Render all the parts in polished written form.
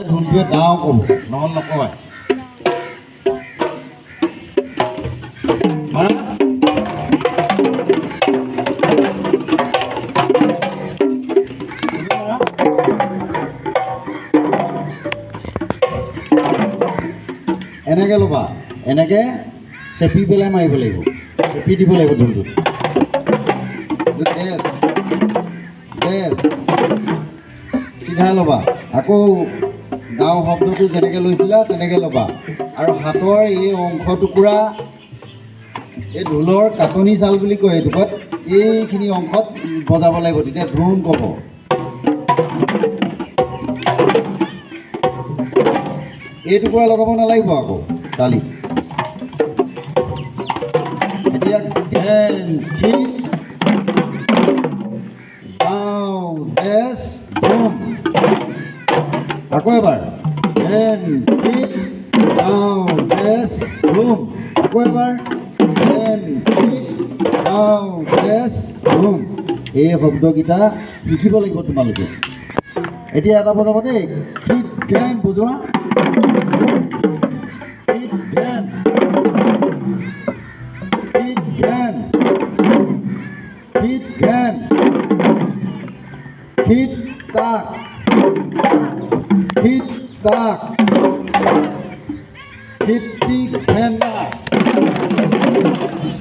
ঢোলটোৱে Dao ক'ব, নহ'ল নকয়। মাৰা এনেকৈ ল'বা, এনেকৈ চেপি পেলাই মাৰিব লাগিব, চেপি দিব লাগিব ঢোলটোত। বেছ বেছ চিধা ল'বা, আকৌ ডাও শব্দটো যেনেকৈ লৈছিলা তেনেকৈ ল'বা, আৰু হাতৰ এই অংশ টুকুৰা এই ঢোলৰ কাটনি চাল বুলি কয় এইটোকত, এইখিনি অংশত বজাব লাগিব, তেতিয়া ধুম ক'ব। এই টুকুৰা লগাব নালাগিব আকৌ তালি। এতিয়া ঘেন খিত ডাও ডেছ ধুম। আকৌ এবাৰ ঘেন খিত ডাও ডেছ ধুম। আকৌ এবাৰ ঘেন খিত ডাও ডেছ ধুম। এই শব্দকেইটা শিকিব লাগিব তোমালোকে। এতিয়া এটা বজাব দেই, খিত ঘেন বজোৱা, খিত ঘেন, খিত ঘেন, খিত ঘেন, খিত তাক, খিত তাক, খিতি ঘেনা।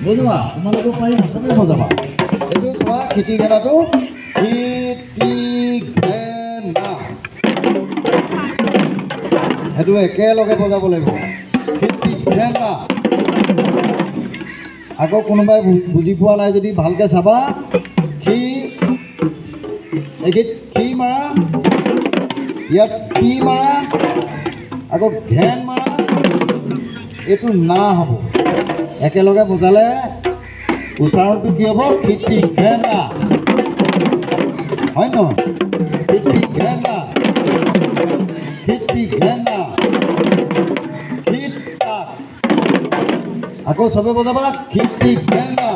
বজোৱা, তোমালোকে পাৰিবা, চবেই বজাবা। এইটো চোৱা, খিতি ঘেনাটো, খিতি ঘেনা, সেইটো একেলগে বজাব লাগিব। খিতি ঘেনা। আকৌ কোনোবাই বুজি পোৱা নাই যদি ভালকৈ চাবা, খি এইখিত খি মাৰা, ইয়াত পি মাৰা, আকৌ ঘেন মাৰা, এইটো না হ'ব। একেলগে বজালে উচ্চাৰণটো কি হ'ব? খিতি ঘেনা, হয় নহয়? খিতি ঘেনা, খিতি ঘেনা, খিত তাক। আকৌ চবে বজাবা, খিতি ঘেনা।